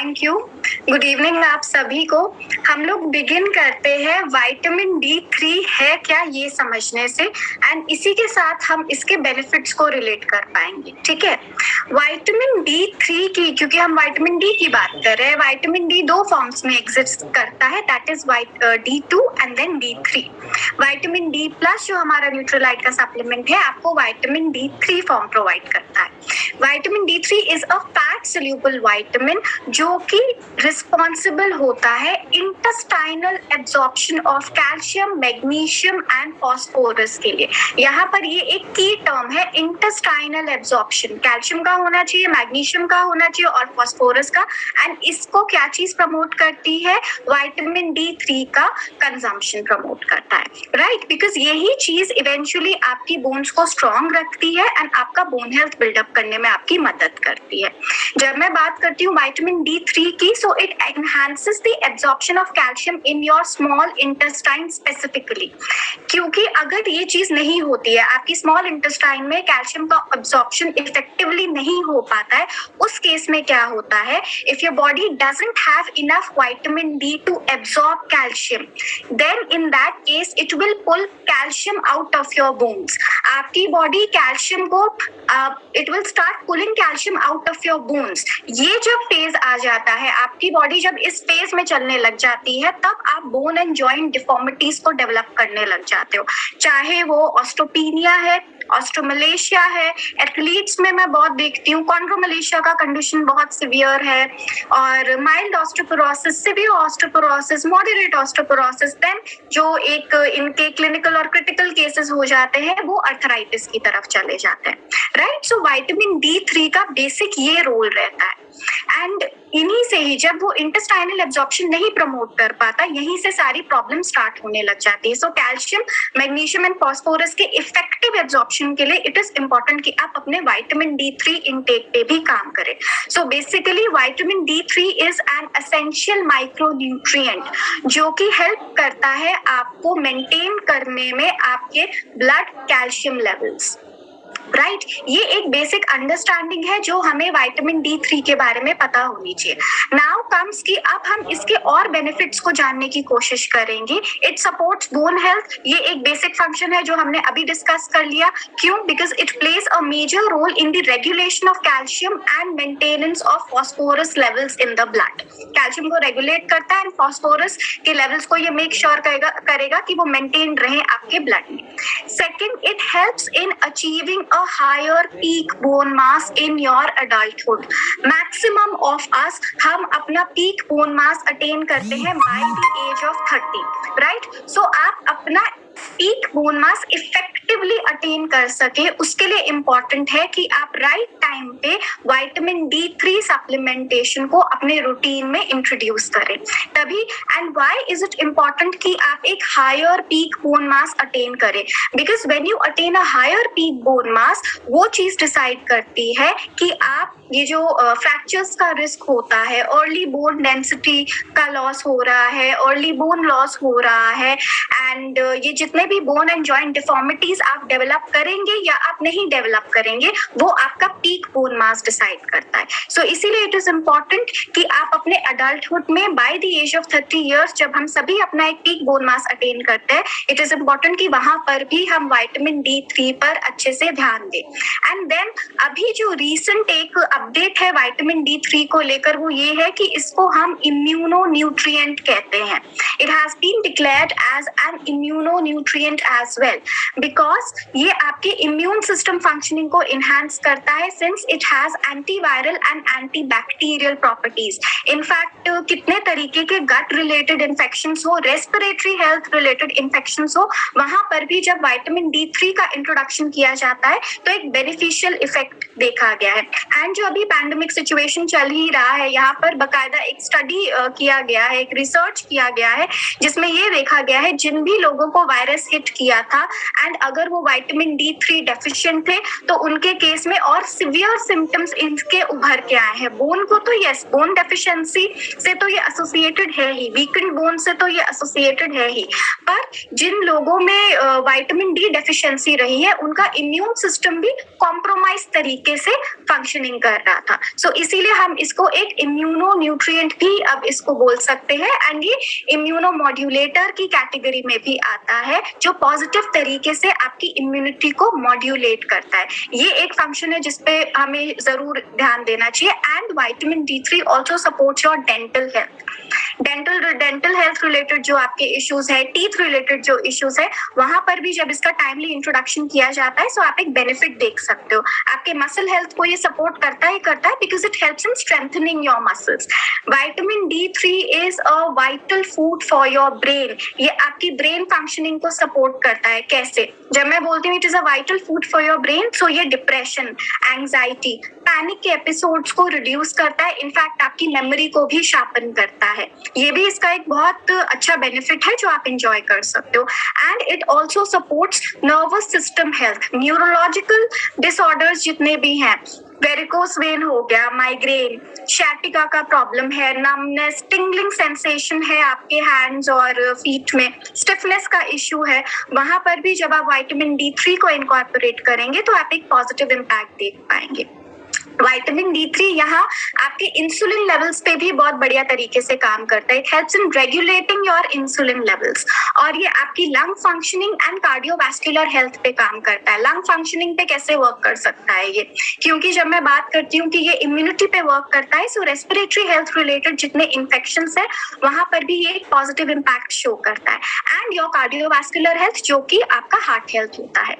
Thank you. Good evening आप सभी को। हम लोग बिगिन करते हैं विटामिन D3 है क्या ये समझने से, एंड इसी के साथ हम इसके बेनिफिट्स को रिलेट कर पाएंगे। ठीक है, विटामिन D3 की, क्योंकि हम विटामिन डी की बात कर रहे हैं, विटामिन डी दो फॉर्म्स में एग्जिस्ट करता है, that is D2 and then D3। Vitamin D plus जो हमारा न्यूट्रोलाइट का सप्लीमेंट है आपको विटामिन D3 फॉर्म प्रोवाइड करता है। Vitamin D3 is a fat soluble vitamin जो कि रिस्पॉन्सिबल होता है intestinal absorption of calcium, magnesium and phosphorus के लिए। यहाँ पर ये एक की टर्म है, इंटेस्टाइनल एब्जॉर्प्शन। कैल्शियम का होना चाहिए, मैग्नीशियम का होना चाहिए और फॉस्फोरस का, एंड इसको क्या चीज प्रमोट करती है? विटामिन D3 का कंजम्पशन प्रमोट करता है, राइट? बिकॉज यही चीज इवेंचुअली आपकी बोन्स को स्ट्रॉन्ग रखती है एंड आपका बोन हेल्थ बिल्डअप करने में आपकी मदद करती है। जब मैं बात करती हूँ विटामिन D3 की, so it enhances the absorption of calcium in your small intestine specifically. क्योंकि अगर ये चीज नहीं होती है, आपकी स्मॉल इंटेस्टाइन में कैल्शियम का एब्जॉर्प्शन इफेक्टिवली नहीं हो पाता है, उस केस में क्या होता है? If your body doesn't have enough vitamin D to absorb calcium, then in that case it will pull calcium out of your bones. आपकी बॉडी कैल्शियम को it will start pulling calcium out of your bones. ये जब phase आ जाता है, आपकी body जब इस phase में चलने लग जाती है, तब आप बोन एंड जॉइंट डिफॉर्मिटीज को डेवलप करने लग जाते हो। चाहे वो ऑस्टोपीनिया है, ऑस्ट्रोमलेशिया है, एथलीट्स में मैं बहुत देखती हूँ कॉन्ड्रोमलेशिया का कंडीशन बहुत सिवियर है, और mild osteoporosis, severe osteoporosis, moderate osteoporosis, then जो एक इनके क्लिनिकल और क्रिटिकल केसेस हो जाते हैं वो अर्थराइटिस की तरफ चले जाते हैं, राइट? सो विटामिन D3 का बेसिक ये रोल रहता है, एंड इन्हीं से ही जब वो इंटेस्टाइनल एब्जॉर्प्शन नहीं प्रमोट कर पाता, यहीं से सारी प्रॉब्लम स्टार्ट होने लग जाती है। So calcium, magnesium and phosphorus के इफेक्टिव एब्जॉर्प्शन के लिए इट इज इंपॉर्टेंट कि आप अपने विटामिन D3 इनटेक पे भी काम करें। So basically vitamin D3 is an essential micronutrient जो कि हेल्प करता है आपको मेंटेन करने में आपके ब्लड कैल्शियम लेवल्स, राइट? ये एक बेसिक अंडरस्टैंडिंग है जो हमें विटामिन D3 के बारे में पता होनी चाहिए। नाउ कम्स कि अब हम इसके और बेनिफिट्स को जानने की कोशिश करेंगे। इट सपोर्ट्स बोन हेल्थ, ये एक बेसिक फंक्शन है जो हमने अभी डिस्कस कर लिया। क्यों? Because it plays a major role in the regulation of calcium and maintenance of phosphorus levels in the blood. Calcium को रेगुलेट करता है एंड फॉस्फोरस के लेवल्स को ये मेक श्योर करेगा कि वो मेंटेन रहे आपके ब्लड में। Second, it helps in achieving a higher peak bone mass in your adulthood. Maximum of us हम अपना peak bone mass attain करते हैं by the age of 30, right? So आप अपना peak bone mass effectively attain कर सके, उसके लिए इंपॉर्टेंट है कि आप राइट टाइम पे विटामिन D3 सप्लीमेंटेशन को अपने रूटीन में इंट्रोड्यूस करें तभी। And why is it important कि आप एक higher peak bone mass attain करें? Because when you attain a higher peak bone mass, वो चीज डिसाइड करती है कि आप ये जो फ्रैक्चर्स का रिस्क होता है, अर्ली बोन डेंसिटी का लॉस हो रहा है, अर्ली बोन लॉस हो रहा है, एंड ये जितने भी बोन एंड जॉइंट डिफॉर्मिटीज आप डेवलप करेंगे या आप नहीं डेवलप करेंगे, वो आपका पीक बोन मास डिसाइड करता है। सो इसीलिए इट इज इम्पॉर्टेंट कि आप अपने अडल्टहुड में by the age of 30 years जब हम सभी अपना एक पीक बोन मास अटेन करते हैं, इट इज इम्पॉर्टेंट कि वहां पर भी हम विटामिन D3 पर अच्छे से ध्यान दें। एंड देन अभी जो रीसेंट एक अपडेट है विटामिन D3 को लेकर, वो ये है कि इसको हम इम्यूनो न्यूट्रिएंट कहते हैं। It has been declared as an immuno nutrient as well, because ये आपके इम्यून सिस्टम फंक्शनिंग को इनहांस करता है, since it has antiviral and antibacterial properties. In fact कितने तरीके के गट रिलेटेड इन्फेक्शंस हो, रेस्पिरेटरी हेल्थ रिलेटेड इन्फेक्शंस हो, वहां पर भी जब विटामिन D3 का इंट्रोडक्शन किया जाता है तो एक बेनिफिशियल इफेक्ट देखा गया है। एंड जो अभी पैंडेमिक सिचुएशन चल ही रहा है, यहाँ पर बकायदा एक स्टडी किया गया है, एक रिसर्च किया गया है, जिसमें ये देखा गया है जिन भी लोगों को वायरस हिट किया था, एंड अगर वो विटामिन D3 डेफिशिएंट थे तो उनके केस में और सिवियर सिम्टम्स इनके उभर के आए हैं। बोन को तो यस, बोन डेफिशिएंसी से तो ये एसोसिएटेड है ही, वीकेंड बोन से तो ये एसोसिएटेड है ही, पर जिन लोगों में विटामिन D डेफिशिएंसी रही है उनका इम्यून सिस्टम भी कॉम्प्रोमाइज तरीके से फंक्शनिंग कर रहा था। सो इसीलिए हम इसको एक इम्यूनो न्यूट्रिएंट भी अब इसको बोल सकते हैं, एंड ये इम्यूनो मॉड्यूलेटर की कैटेगरी में भी आता है, जो पॉजिटिव तरीके से आपकी इम्यूनिटी को मॉड्यूलेट करता है। ये एक फंक्शन है जिसपे हमें जरूर ध्यान देना चाहिए। And vitamin D3 also supports your dental health. Dental health related जो आपके इश्यूज है, टीथ रिलेटेड जो इश्यूज है, वहां पर भी जब इसका टाइमली इंट्रोडक्शन किया जाता है, सो आप एक बेनिफिट देख सकते हो। आपके मसल हेल्थ को ये सपोर्ट करता ही करता है, because it helps in strengthening your muscles. Vitamin D3 is a vital food for your brain. ये आपकी ब्रेन फंक्शनिंग को सपोर्ट करता है। कैसे? जब मैं बोलती हूँ it is a vital food for your brain, so ये डिप्रेशन, एंजाइटी, पैनिक के एपिसोड्स को रिड्यूस करता है। इनफैक्ट आपकी मेमोरी को भी शार्पन करता है। ये भी इसका एक बहुत अच्छा बेनिफिट है जो आप एंजॉय कर सकते हो। And it also supports nervous system health. Neurological disorders जितने भी हैं, वेरिकोस वेन हो गया, माइग्रेन, शैटिका का प्रॉब्लम है, नमनेस, टिंगलिंग सेंसेशन है आपके हैंड्स और फीट में, स्टिफनेस का इश्यू है, वहां पर भी जब आप विटामिन D3 को इनकॉर्पोरेट करेंगे तो आप एक पॉजिटिव इम्पैक्ट देख पाएंगे। विटामिन D3 यहाँ आपके इंसुलिन लेवल्स पे भी बहुत बढ़िया तरीके से काम करता है। It helps in regulating your insulin levels, और ये आपकी lung functioning and cardiovascular health पे काम करता है। लंग फंक्शनिंग पे कैसे वर्क कर सकता है ये? क्योंकि जब मैं बात करती हूँ कि ये इम्यूनिटी पे वर्क करता है, सो रेस्पिरेटरी हेल्थ रिलेटेड जितने इन्फेक्शंस है वहां पर भी ये एक पॉजिटिव इम्पैक्ट शो करता है। एंड योर कार्डियोवैस्कुलर हेल्थ, जो कि आपका हार्ट हेल्थ होता है।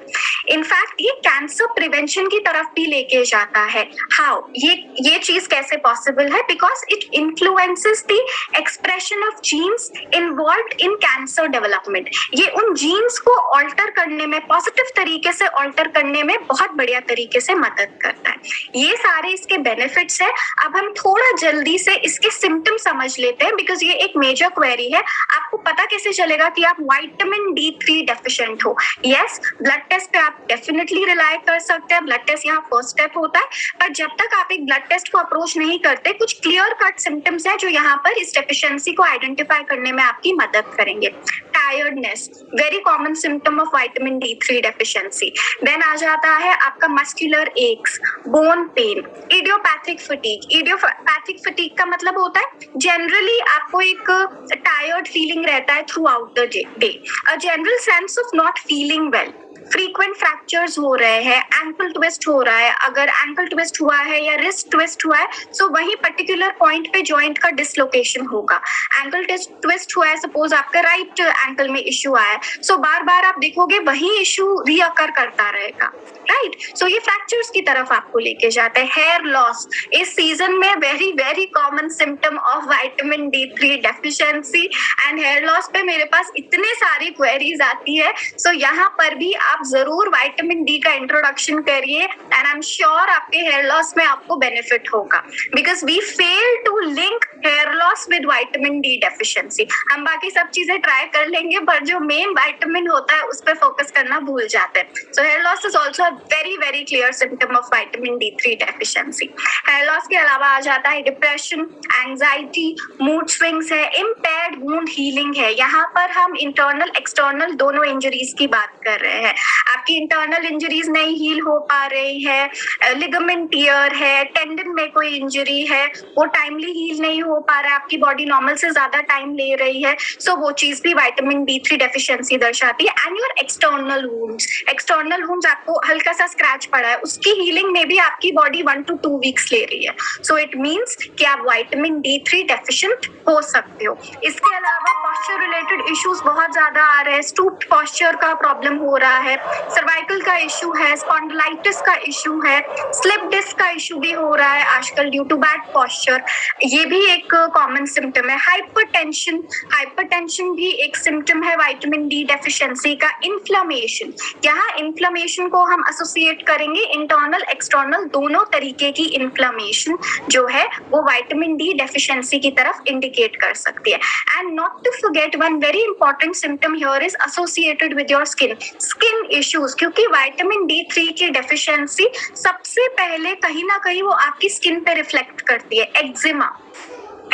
इनफैक्ट ये कैंसर प्रिवेंशन की तरफ भी लेके जाता है। हाउ? ये चीज कैसे पॉसिबल है? Because it influences the expression of genes involved in cancer development. ये उन जीन्स को ऑल्टर करने में, पॉजिटिव तरीके से ऑल्टर करने में बहुत बढ़िया तरीके से मदद करता है। ये सारे इसके बेनिफिट्स है। अब हम थोड़ा जल्दी से इसके सिम्टम समझ लेते हैं, बिकॉज ये एक मेजर क्वेरी है। आपको पता कैसे चलेगा कि आप विटामिन D3 डेफिशिएंट हो? यस, ब्लड टेस्ट पे आप डेफिनेटली रिलाई कर सकते हैं। ब्लड टेस्ट यहाँ फर्स्ट स्टेप होता है, पर जब तक आप एक ब्लड टेस्ट को अप्रोच नहीं करते, कुछ क्लियर कट सिम्टम्स हैं जो यहाँ पर इस डेफिशिएंसी को आइडेंटिफाई करने में आपकी मदद करेंगे। Tiredness, very common symptom of vitamin D3 deficiency. Then आ जाता है आपका muscular aches, bone pain, idiopathic fatigue. Idiopathic fatigue का मतलब होता है जनरली आपको एक टायर्ड फीलिंग रहता है through out the day, a general sense of not feeling well, frequent fractures हो रहे हैं, एंकल ट्विस्ट हो रहा है, अगर एंकल ट्विस्ट हुआ है या रिस्ट ट्विस्ट हुआ है, सो वही पर्टिकुलर पॉइंट पे जॉइंट का डिसलोकेशन होगा। एंकल ट्विस्ट हुआ है, सपोज आपका राइट एंकल में इश्यू आया है, सो बार बार आप देखोगे वही इश्यू रीअकर करता रहेगा, राइट? सो ये फ्रैक्चर्स की तरफ आपको लेके जाता है। हेयर लॉस, इस सीजन में very very common symptom of vitamin D3 deficiency. And hair loss पे मेरे पास इतने सारी क्वेरीज आती है, सो यहाँ पर भी आप जरूर विटामिन D का इंट्रोडक्शन करिए, एंड आई एम श्योर आपके हेयर लॉस में आपको बेनिफिट होगा, because we fail to link hair loss with vitamin D deficiency. हम बाकी सब चीजें ट्राई कर लेंगे, पर जो मेन विटामिन होता है उस पर फोकस करना भूल जाते हैं। So hair loss is also very very clear symptom of vitamin D3 deficiency. Hair loss के अलावा आ जाता है डिप्रेशन, एंजाइटी, मूड स्विंग्स है, इम्पेयर्ड वुंड हीलिंग है। यहाँ पर हम इंटरनल एक्सटर्नल दोनों इंजरीज की बात कर रहे हैं। आपकी इंटरनल इंजरीज नहीं हील हो पा रही है, लिगामेंट टियर है, टेंडन में कोई इंजरी है, वो टाइमली हील नहीं हो पा रहा है, आपकी बॉडी नॉर्मल से ज्यादा टाइम ले रही है, सो वो चीज भी विटामिन D3 डेफिशिएंसी दर्शाती है। एंड योर एक्सटर्नल वुंड्स, आपको हल्का सा स्क्रैच पड़ा है, उसकी हीलिंग में भी आपकी बॉडी 1 to 2 वीक्स ले रही है, सो इट मींस कि आप विटामिन D3 डेफिशिएंट हो सकते हो। इसके अलावा पॉस्चर रिलेटेड इश्यूज बहुत ज्यादा आ रहे हैं, स्टूप्ड पॉस्चर का प्रॉब्लम हो रहा है, सर्वाइकल का इशू है, स्पॉन्डिलाइटिस का इशू है, स्लिप डिस्क का इशू भी हो रहा है आजकल ड्यू टू बैड पॉस्चर, ये भी एक कॉमन सिम्टम है। हाइपरटेंशन भी एक सिम्टम है विटामिन डी डेफिशिएंसी का। इन्फ्लेमेशन, यहाँ इन्फ्लेमेशन को हम एसोसिएट करेंगे इंटरनल एक्सटर्नल दोनों तरीके की इन्फ्लेमेशन जो है वो विटामिन डी डेफिशिएंसी की तरफ इंडिकेट कर सकती है। And not to forget one very important symptom here is associated with your skin issues, क्योंकि विटामिन डी 3 की डेफिशिएंसी सबसे पहले कहीं ना कहीं वो आपकी स्किन पे रिफ्लेक्ट करती है।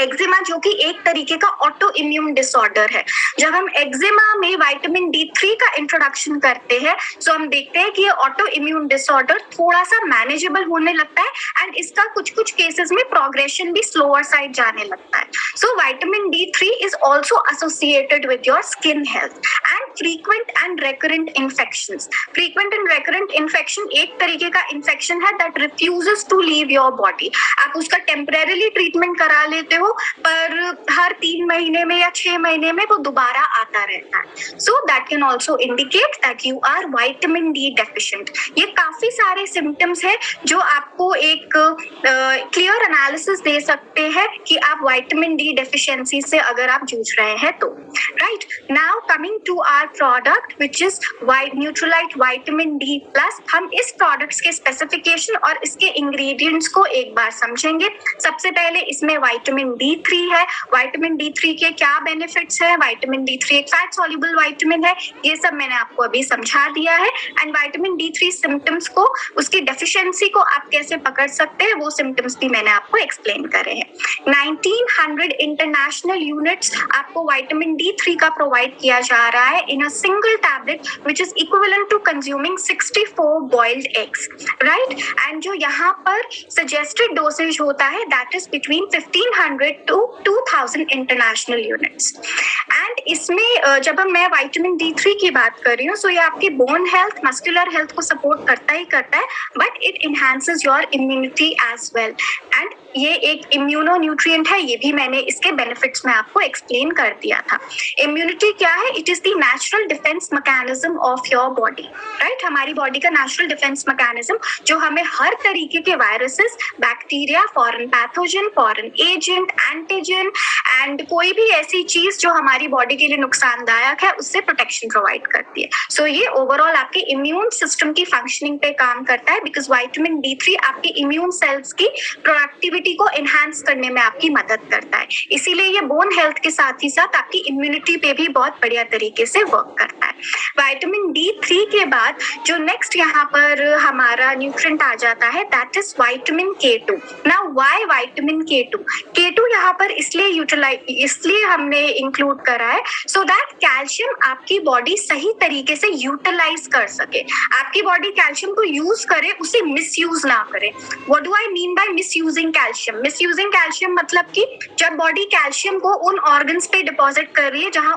एक्जिमा जो कि एक तरीके का ऑटो इम्यून डिसऑर्डर है। जब हम एक्जिमा में विटामिन डी 3 का इंट्रोडक्शन करते हैं तो हम देखते हैं कि ये ऑटो इम्यून डिसऑर्डर थोड़ा सा मैनेजेबल होने लगता है एंड इसका कुछ कुछ केसेस में प्रोग्रेशन भी स्लोअर साइड जाने लगता है। So vitamin D 3 is also associated with your skin health and frequent and recurrent infections. Frequent and recurrent infection एक तरीके का इन्फेक्शन है that refuses to leave your body. आप उसका टेम्परेरीली ट्रीटमेंट करा लेते हो पर हर 3 महीने में या 6 महीने में वो दोबारा आता रहता है। So that can also indicate that you are vitamin D deficient. ये काफी सारे सिम्टम्स है जो आपको एक क्लियर एनालिसिस दे सकते हैं कि आप विटामिन डी डेफिशिएंसी से अगर आप जूझ रहे हैं तो। Right, now coming to our product which is Nutrilite vitamin D plus. हम इस प्रोडक्ट्स के स्पेसिफिकेशन और इसके इंग्रेडिएंट्स को एक बार समझेंगे। सबसे पहले इसमें विटामिन D3 है। विटामिन D3 के क्या बेनिफिट्स है? विटामिन D3 एक फैट सॉल्युबल विटामिन है, ये सब मैंने आपको अभी समझा दिया है। एंड विटामिन D3 सिम्टम्स को, उसकी डेफिशिएंसी को आप कैसे पकड़ सकते हैं वो सिम्टम्स भी मैंने आपको एक्सप्लेन करे हैं। 1900 इंटरनेशनल यूनिट्स आपको विटामिन D3 का प्रोवाइड किया जा रहा है in a single tablet which is equivalent to consuming 64 boiled eggs. Right, and जो यहाँ पर सजेस्टेड डोसेज होता है that is between 1500 to 2000 international units. And इसमें जब मैं विटामिन D3 की बात कर रही हूँ सो ये आपकी बोन हेल्थ, मस्कुलर हेल्थ को सपोर्ट करता ही करता है but it enhances your immunity as well. And ये एक इम्यूनो न्यूट्रिएंट है, ये भी मैंने इसके बेनिफिट्स में आपको एक्सप्लेन कर दिया था। इम्यूनिटी क्या है? It is the natural defence mechanism of your body. Right, हमारी बॉडी का नेचुरल डिफेंस मैकेनिज्म जो हमें हर तरीके के viruses, bacteria, foreign pathogen, foreign agent, antigen and कोई भी ऐसी चीज जो हमारी बॉडी के लिए नुकसानदायक है उससे प्रोटेक्शन प्रोवाइड करती है। सो ये ओवरऑल आपके इम्यून सिस्टम की फंक्शनिंग पे काम करता है बिकॉज विटामिन D3 आपके इम्यून सेल्स की प्रोडक्टिविटी को एनहांस करने में आपकी मदद करता है। इसीलिए ये बोन हेल्थ के साथ ही साथ आपकी इम्यूनिटी पे भी बहुत बढ़िया तरीके से वर्क करता है। विटामिन D3 के बाद जो नेक्स्ट यहाँ पर हमारा न्यूट्रिएंट आ जाता है that is vitamin K2। Now why vitamin K2? K2 यहाँ पर इसलिए हमने इंक्लूड करा है सो दैट कैल्शियम आपकी बॉडी सही तरीके से यूटिलाइज कर सके। आपकी बॉडी कैल्शियम को यूज करे, उसे मिसयूज ना करे। What do I mean by misusing calcium? Misusing calcium मतलब कि जब बॉडी कैल्शियम को उन ऑर्गन्स पे डिपॉजिट कर रही है जहां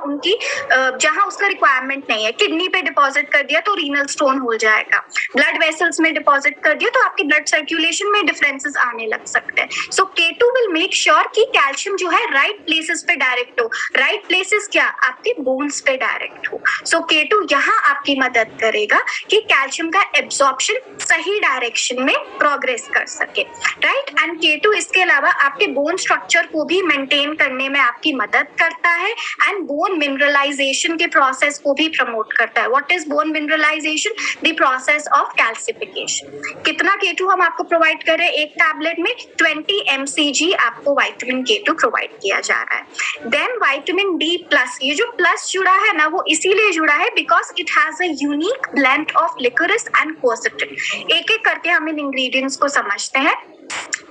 उसका रिक्वायरमेंट नहीं है। किडनी पे डिपॉजिट कर दिया तो रीनल स्टोन हो जाएगा, ब्लड वेसल्स में डिपॉजिट कर दिया तो आपकी ब्लड सर्कुलेशन में डिफरेंसेस आने लग सकते हैं। सो K2 विल मेक श्योर कि कैल्शियम जो है राइट प्लेसेस पे डायरेक्ट हो। राइट प्लेसेस क्या? आपके बोन्स पे डायरेक्ट हो। सो K2 यहाँ आपकी मदद करेगा कि कैल्शियम का एब्जॉर्प्शन सही डायरेक्शन में प्रोग्रेस कर सके। राइट, एंड K2 इसके अलावा आपके बोन स्ट्रक्चर को भी मेंटेन करने में आपकी मदद करता है एंड बोन मिनरलाइजेशन के प्रोसेस को भी प्रमोट करता है। What is bone mineralization? The process of calcification. कितना K2 हम आपको प्रोवाइड कर रहे हैं? एक टैबलेट में 20 mcg आपको विटामिन K2 प्रोवाइड किया जा रहा है। देन विटामिन D प्लस, ये जो प्लस जुड़ा है ना वो इसीलिए जुड़ा है because it has a unique blend of licorice and quercetin. एक एक करके हम इन इंग्रेडिएंट्स को समझते हैं।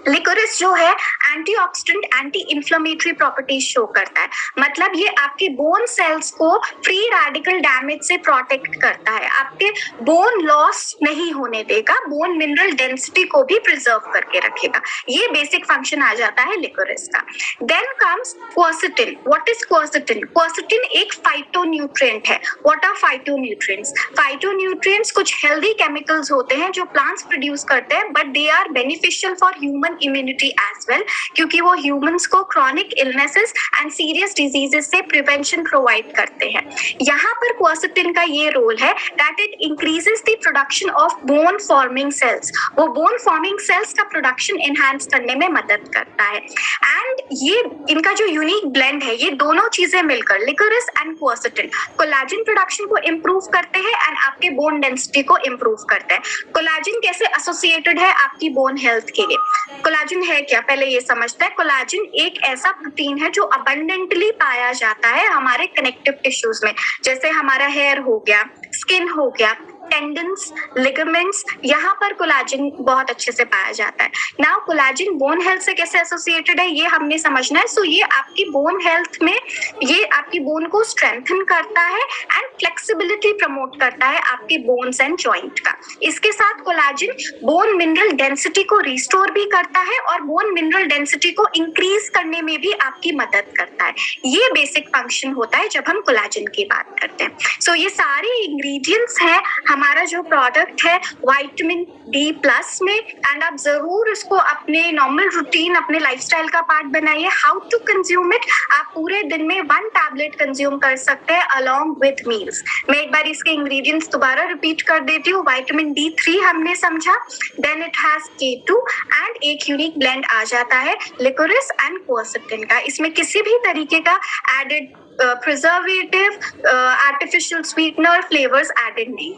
लिकोरिस जो है antioxidant, anti inflammatory properties show करता है, मतलब ये आपके बोन सेल्स को फ्री रेडिकल डैमेज से प्रोटेक्ट करता है, आपके बोन लॉस नहीं होने देगा, बोन मिनरल डेंसिटी को भी प्रिजर्व करके रखेगा। ये बेसिक फंक्शन आ जाता है लिकोरिस का। Then comes quercetin. What is quercetin? Quercetin एक फाइटोन्यूट्रिएंट है। What are phytonutrients? फाइटोन्यूट्रिएंट्स कुछ हेल्दी केमिकल्स होते हैं जो प्लांट्स प्रोड्यूस करते हैं but they are beneficial for for human immunity as well, क्योंकि वो ह्यूमंस को chronic illnesses and serious diseases से प्रिवेंशन प्रोवाइड करते हैं। यहाँ पर क्वर्सेटिन का ये रोल है that it increases the production of bone forming cells, वो बोन फॉर्मिंग सेल्स का प्रोडक्शन एनहांस करने में मदद करता है। एंड ये इनका जो यूनिक ब्लेंड है, ये दोनों चीजें मिलकर लिकोरिस एंड क्वर्सेटिन कोलाजन प्रोडक्शन को इंप्रूव करते हैं एंड आपके बोन डेंसिटी को इंप्रूव करते हैं। कोलाजन कैसे एसोसिएटेड है आपकी बोन हेल्थ के लिए? कोलाजन है क्या, पहले ये समझते हैं। कोलाजन एक ऐसा प्रोटीन है जो अबंडेंटली पाया जाता है हमारे कनेक्टिव टिश्यूज में, जैसे हमारा हेयर हो गया, स्किन हो गया, टेंडन्स, लिगामेंट्स, यहाँ पर कोलाजन बहुत अच्छे से पाया जाता है। नाउ कोलाजन बोन हेल्थ से कैसे एसोसिएटेड है ये हमने समझना है। सो ये आपकी बोन हेल्थ में, ये आपकी बोन को स्ट्रेंथन करता है एंड फ्लेक्सिबिलिटी प्रमोट करता है आपके बोन्स एंड जॉइंट का। इसके साथ कोलाजन बोन मिनरल डेंसिटी को रिस्टोर भी करता है और बोन मिनरल डेंसिटी को इंक्रीज करने में भी आपकी मदद करता है। ये बेसिक फंक्शन होता है जब हम कोलाजन की बात करते हैं। सो ये सारे इंग्रेडिएंट्स हैं हमारा जो प्रोडक्ट है विटामिन डी प्लस में, एंड आप जरूर इसको अपने नॉर्मल रूटीन, अपने लाइफस्टाइल का पार्ट बनाइए। हाउ टू कंज्यूम इट, आप पूरे दिन में 1 टैबलेट कंज्यूम कर सकते हैं अलोंग विद मील्स। मैं एक बार इसके इंग्रेडिएंट्स दोबारा रिपीट कर देती हूँ। विटामिन D3 हमने समझा, then it has K2 and एक यूनिक ब्लेंड आ जाता है लिकोरिस एंड क्वर्सेटिन का। इसमें किसी भी तरीके का added preservative, artificial sweetener, flavours added नहीं,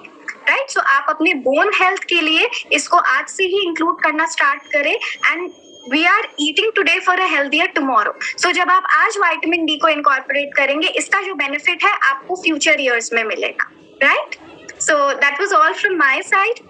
राइट। सो आप अपने बोन हेल्थ के लिए इसको आज से ही इंक्लूड करना स्टार्ट करें and we are eating today for a healthier tomorrow. So जब आप आज विटामिन डी को इनकॉर्पोरेट करेंगे, इसका जो बेनिफिट है आपको फ्यूचर ईयर्स में मिलेगा, right. So that was all from my side.